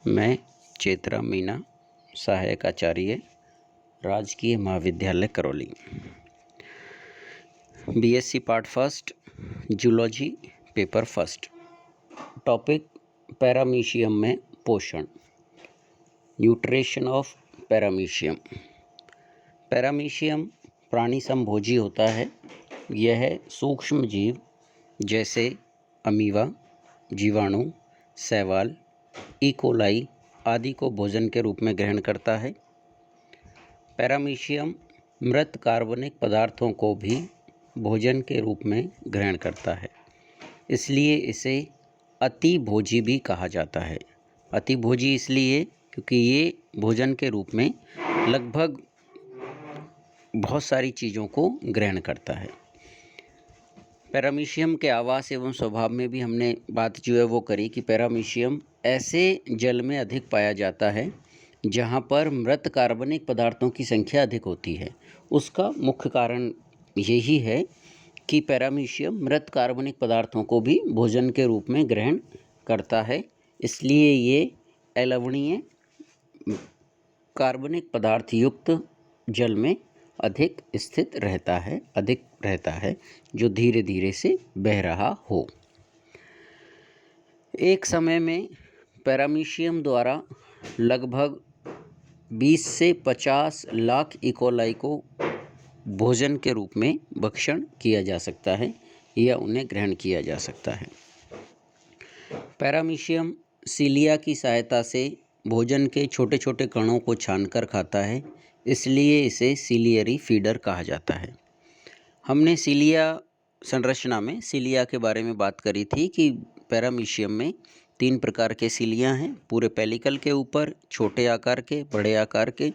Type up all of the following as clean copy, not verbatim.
मैं चेतरा मीना, सहायक आचार्य, राजकीय महाविद्यालय Karauli. BSc part first, zoology paper first. Topic paramecium में पोषण, न्यूट्रिशन ऑफ पैरामीशियम। पैरामीशियम प्राणी समभोजी होता है। यह सूक्ष्म जीव जैसे अमीबा, जीवाणु, शैवाल, इकोलाई आदि को भोजन के रूप में ग्रहण करता है। पैरामीशियम मृत कार्बनिक पदार्थों को भी भोजन के रूप में ग्रहण करता है, इसलिए इसे अतिभोजी भी कहा जाता है। अतिभोजी इसलिए क्योंकि ये भोजन के रूप में लगभग बहुत सारी चीज़ों को ग्रहण करता है। पैरामीशियम के आवास एवं स्वभाव में भी हमने बात जो है वो करी कि पैरामीशियम ऐसे जल में अधिक पाया जाता है जहाँ पर मृत कार्बनिक पदार्थों की संख्या अधिक होती है। उसका मुख्य कारण यही है कि पैरामीशियम मृत कार्बनिक पदार्थों को भी भोजन के रूप में ग्रहण करता है, इसलिए ये अलवणीय कार्बनिक पदार्थ युक्त जल में अधिक रहता है जो धीरे धीरे से बह रहा हो। एक समय में पैरामीशियम द्वारा लगभग 20 से 50 लाख इकोलाई को भोजन के रूप में भक्षण किया जा सकता है या उन्हें ग्रहण किया जा सकता है। पैरामीशियम सीलिया की सहायता से भोजन के छोटे छोटे कणों को छानकर खाता है, इसलिए इसे सीलियरी फीडर कहा जाता है। हमने सीलिया संरचना में सीलिया के बारे में बात करी थी कि पैरामीशियम में 3 प्रकार के सीलिया हैं, पूरे पेलिकल के ऊपर, छोटे आकार के, बड़े आकार के।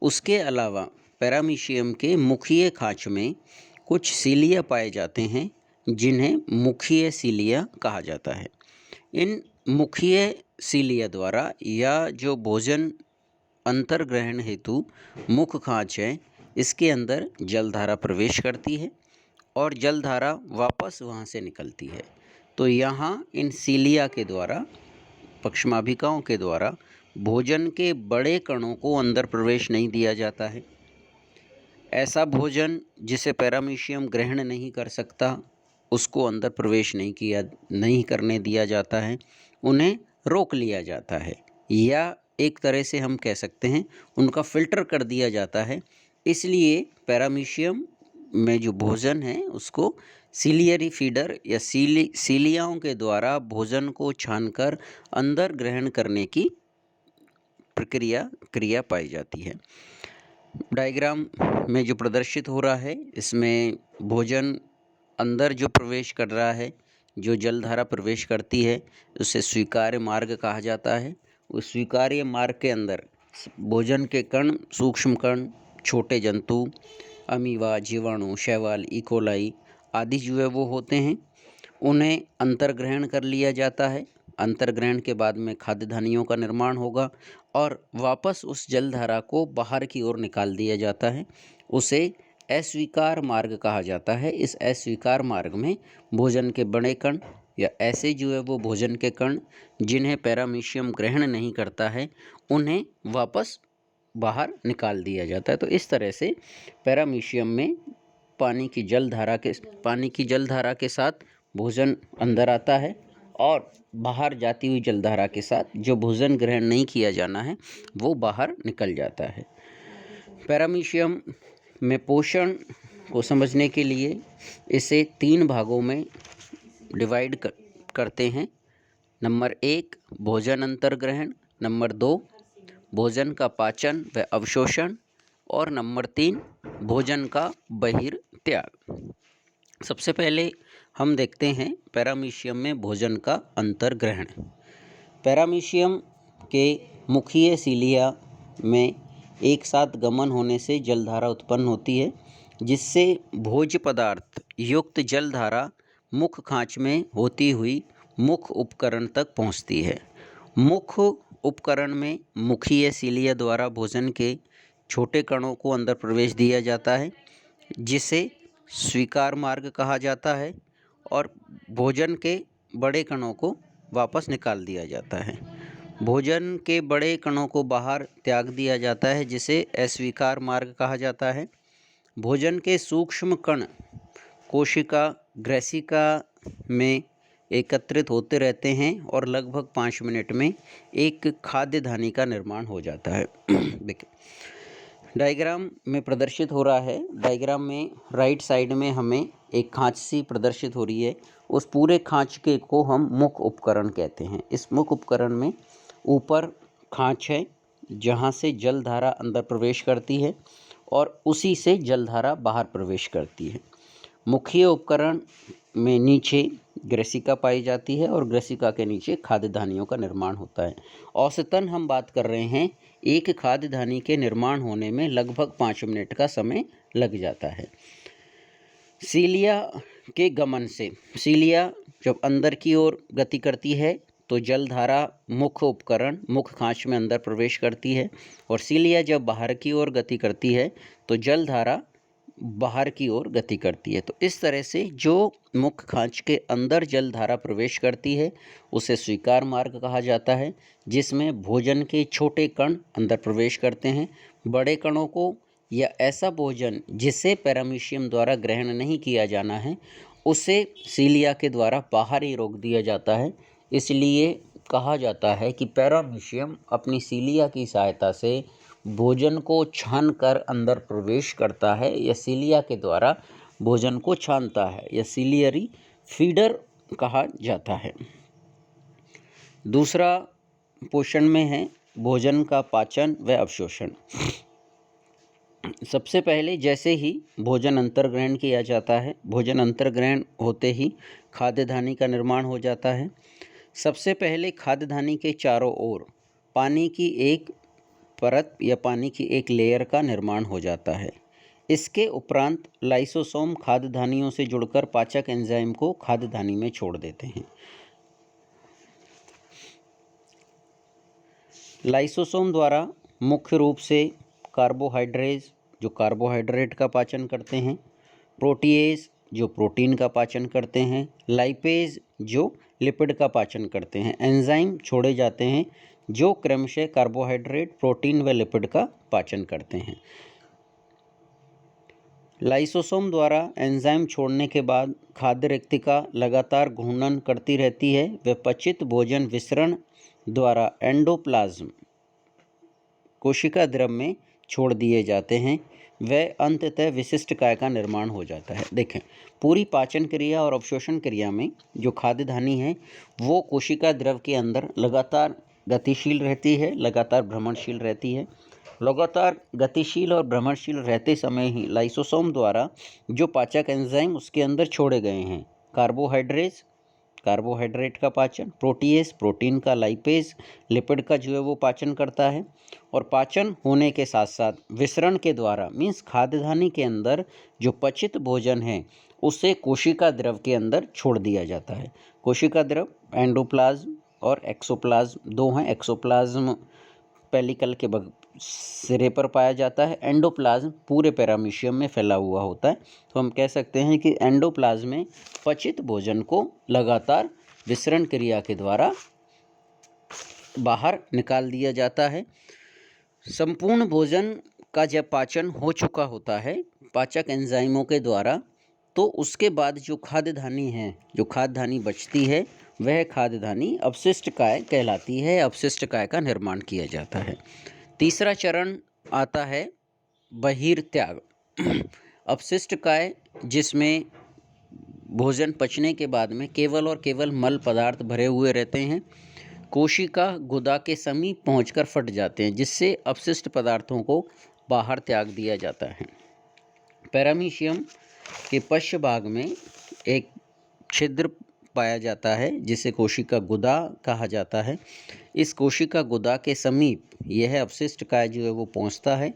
उसके अलावा पैरामीशियम के मुखीय खाँच में कुछ सीलिया पाए जाते हैं जिन्हें मुखीय सीलिया कहा जाता है। इन मुखीय सीलिया द्वारा या जो भोजन अंतर्ग्रहण हेतु मुख खाँच है, इसके अंदर जलधारा प्रवेश करती है और जलधारा वापस वहाँ से निकलती है। तो यहाँ इन सीलिया के द्वारा, पक्षमाभिकाओं के द्वारा भोजन के बड़े कणों को अंदर प्रवेश नहीं दिया जाता है। ऐसा भोजन जिसे पैरामीशियम ग्रहण नहीं कर सकता, उसको अंदर प्रवेश नहीं करने दिया जाता है, उन्हें रोक लिया जाता है, या एक तरह से हम कह सकते हैं उनका फिल्टर कर दिया जाता है। इसलिए पैरामीशियम में जो भोजन है उसको सीलियरी फीडर या सीलियाओं के द्वारा भोजन को छानकर अंदर ग्रहण करने की क्रिया पाई जाती है। डायग्राम में जो प्रदर्शित हो रहा है, इसमें भोजन अंदर जो प्रवेश कर रहा है, जो जलधारा प्रवेश करती है, उसे स्वीकार्य मार्ग कहा जाता है। उस स्वीकार्य मार्ग के अंदर भोजन के कण, सूक्ष्म कण, छोटे जंतु, अमीबा, जीवाणु, शैवाल, इकोलाई आदि जो है वो होते हैं, उन्हें अंतर्ग्रहण कर लिया जाता है। अंतर्ग्रहण के बाद में खाद्य धानियों का निर्माण होगा और वापस उस जलधारा को बाहर की ओर निकाल दिया जाता है। उसे अस्वीकार मार्ग कहा जाता है। इस अस्वीकार मार्ग में भोजन के बड़े कण या ऐसे जो है वो भोजन के कण जिन्हें पैरामीशियम ग्रहण नहीं करता है, उन्हें वापस बाहर निकाल दिया जाता है। तो इस तरह से पैरामीशियम में पानी की जलधारा के साथ भोजन अंदर आता है और बाहर जाती हुई जलधारा के साथ जो भोजन ग्रहण नहीं किया जाना है वो बाहर निकल जाता है। पैरामीशियम में पोषण को समझने के लिए इसे 3 भागों में डिवाइड करते हैं। नंबर 1 भोजन अंतर्ग्रहण, नंबर 2 भोजन का पाचन व अवशोषण और नंबर 3 भोजन का बहिर्त्याग। सबसे पहले हम देखते हैं पैरामीशियम में भोजन का अंतर्ग्रहण। पैरामीशियम के मुखीय सीलिया में एक साथ गमन होने से जलधारा उत्पन्न होती है, जिससे भोज्य पदार्थ युक्त जलधारा मुख खाँच में होती हुई मुख उपकरण तक पहुँचती है। मुख उपकरण में मुखीय सीलिया द्वारा भोजन के छोटे कणों को अंदर प्रवेश दिया जाता है, जिसे स्वीकार मार्ग कहा जाता है, और भोजन के बड़े कणों को वापस निकाल दिया जाता है। भोजन के बड़े कणों को बाहर त्याग दिया जाता है, जिसे अस्वीकार मार्ग कहा जाता है। भोजन के सूक्ष्म कण कोशिका ग्रैसिका में एकत्रित होते रहते हैं और लगभग 5 मिनट में एक खाद्य धानी का निर्माण हो जाता है। देखिए डायग्राम में प्रदर्शित हो रहा है। डायग्राम में राइट साइड में हमें एक खांच सी प्रदर्शित हो रही है। उस पूरे खांच के को हम मुख उपकरण कहते हैं। इस मुख उपकरण में ऊपर खांच है जहाँ से जलधारा अंदर प्रवेश करती है और उसी से जलधारा बाहर प्रवेश करती है। मुख्य उपकरण में नीचे ग्रसिका पाई जाती है और ग्रसिका के नीचे खाद्य धानियों का निर्माण होता है। औसतन हम बात कर रहे हैं एक खाद्य धानी के निर्माण होने में लगभग 5 मिनट का समय लग जाता है। सीलिया के गमन से, सीलिया जब अंदर की ओर गति करती है तो जलधारा मुख्य उपकरण मुख्य खांच में अंदर प्रवेश करती है और सीलिया जब बाहर की ओर गति करती है तो जलधारा बाहर की ओर गति करती है। तो इस तरह से जो मुख्य खांच के अंदर जलधारा प्रवेश करती है उसे स्वीकार मार्ग कहा जाता है, जिसमें भोजन के छोटे कण अंदर प्रवेश करते हैं। बड़े कणों को या ऐसा भोजन जिसे पैरामीशियम द्वारा ग्रहण नहीं किया जाना है उसे सीलिया के द्वारा बाहर ही रोक दिया जाता है। इसलिए कहा जाता है कि पैरामीशियम अपनी सीलिया की सहायता से भोजन को छान कर अंदर प्रवेश करता है या सीलिया के द्वारा भोजन को छानता है या सीलियरी फीडर कहा जाता है। दूसरा पोषण में है भोजन का पाचन व अवशोषण। सबसे पहले जैसे ही भोजन अंतर्ग्रहण किया जाता है, भोजन अंतर्ग्रहण होते ही खाद्य धानी का निर्माण हो जाता है। सबसे पहले खाद्य धानी के चारों ओर पानी की एक परत या पानी की एक लेयर का निर्माण हो जाता है। इसके उपरांत लाइसोसोम खाद्य धानियों से जुड़कर पाचक एंजाइम को खाद्य धानी में छोड़ देते हैं। लाइसोसोम द्वारा मुख्य रूप से कार्बोहाइड्रेज जो कार्बोहाइड्रेट का पाचन करते हैं, प्रोटीएज जो प्रोटीन का पाचन करते हैं, लाइपेज जो लिपिड का पाचन करते हैं। एंजाइम छोड़े जाते हैं जो क्रमशः कार्बोहाइड्रेट, प्रोटीन व लिपिड का पाचन करते हैं। लाइसोसोम द्वारा एंजाइम छोड़ने के बाद खाद्य रिक्तिका लगातार घूर्णन करती रहती है। व पचित भोजन विसरण द्वारा एंडोप्लाज्म कोशिका द्रव में छोड़ दिए जाते हैं व अंततः विशिष्ट काय का निर्माण हो जाता है। देखें पूरी पाचन क्रिया और अवशोषण क्रिया में जो खाद्य धानी है वो कोशिका द्रव के अंदर लगातार गतिशील रहती है, लगातार भ्रमणशील रहती है। लगातार गतिशील और भ्रमणशील रहते समय ही लाइसोसोम द्वारा जो पाचक एंजाइम उसके अंदर छोड़े गए हैं, कार्बोहाइड्रेज कार्बोहाइड्रेट का पाचन, प्रोटीएज प्रोटीन का, लाइपेज लिपिड का जो है वो पाचन करता है। और पाचन होने के साथ साथ विसरण के द्वारा मीन्स खाद्य धानी के अंदर जो पचित भोजन है उसे कोशिका द्रव के अंदर छोड़ दिया जाता है। कोशिका द्रव एंडोप्लाज्म और एक्सोप्लाज्म दो हैं। एक्सोप्लाज्म पेलिकल के सिरे पर पाया जाता है, एंडोप्लाज्म पूरे पैरामीशियम में फैला हुआ होता है। तो हम कह सकते हैं कि एंडोप्लाज्म में पचित भोजन को लगातार विसरण क्रिया के द्वारा बाहर निकाल दिया जाता है। संपूर्ण भोजन का जब पाचन हो चुका होता है पाचक एंजाइमों के द्वारा, तो उसके बाद जो खाद्य धानी है, जो खाद्य धानी बचती है वह खाद्य धानी अपशिष्ट काय कहलाती है। अपशिष्ट काय का निर्माण किया जाता है। तीसरा चरण आता है बहिर्त्याग। अपशिष्ट काय जिसमें भोजन पचने के बाद में केवल और केवल मल पदार्थ भरे हुए रहते हैं, कोशिका गुदा के समीप पहुंचकर फट जाते हैं, जिससे अपशिष्ट पदार्थों को बाहर त्याग दिया जाता है। पैरामीशियम के पश्च भाग में एक छिद्र पाया जाता है जिसे कोशिका गुदा कहा जाता है। इस कोशिका गुदा के समीप यह अपशिष्ट काय जो है वो पहुंचता है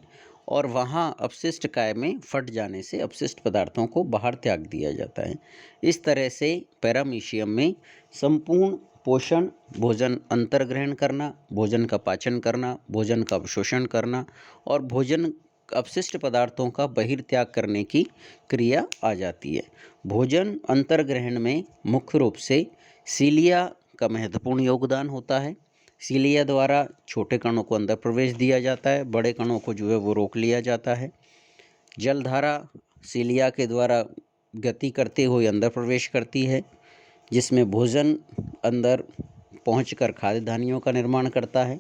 और वहाँ अपशिष्ट काय में फट जाने से अपशिष्ट पदार्थों को बाहर त्याग दिया जाता है। इस तरह से पैरामीशियम में संपूर्ण पोषण, भोजन अंतर्ग्रहण करना, भोजन का पाचन करना, भोजन का अवशोषण करना और भोजन अपशिष्ट पदार्थों का बहिर्त्याग करने की क्रिया आ जाती है। भोजन अंतर्ग्रहण में मुख्य रूप से सीलिया का महत्वपूर्ण योगदान होता है। सीलिया द्वारा छोटे कणों को अंदर प्रवेश दिया जाता है, बड़े कणों को जो है वो रोक लिया जाता है। जलधारा सीलिया के द्वारा गति करते हुए अंदर प्रवेश करती है, जिसमें भोजन अंदर पहुंचकर खाद्य धानियों का निर्माण करता है।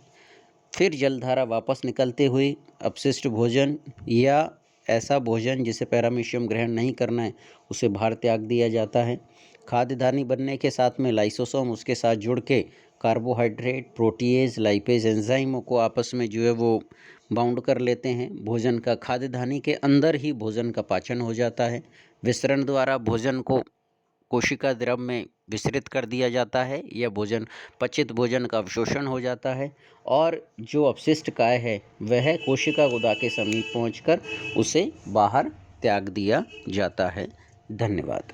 फिर जलधारा वापस निकलते हुए अपशिष्ट भोजन या ऐसा भोजन जिसे पैरामीशियम ग्रहण नहीं करना है उसे बाहर त्याग दिया जाता है। खाद्य धानी बनने के साथ में लाइसोसोम उसके साथ जुड़ के कार्बोहाइड्रेट, प्रोटीएज, लाइपेज एंजाइमों को आपस में जो है वो बाउंड कर लेते हैं। भोजन का खाद्य धानी के अंदर ही भोजन का पाचन हो जाता है। विसरण द्वारा भोजन को कोशिका द्रव में विसरित कर दिया जाता है या भोजन पचित भोजन का अवशोषण हो जाता है और जो अपशिष्ट काय है वह कोशिका गुदा के समीप पहुंचकर उसे बाहर त्याग दिया जाता है। धन्यवाद।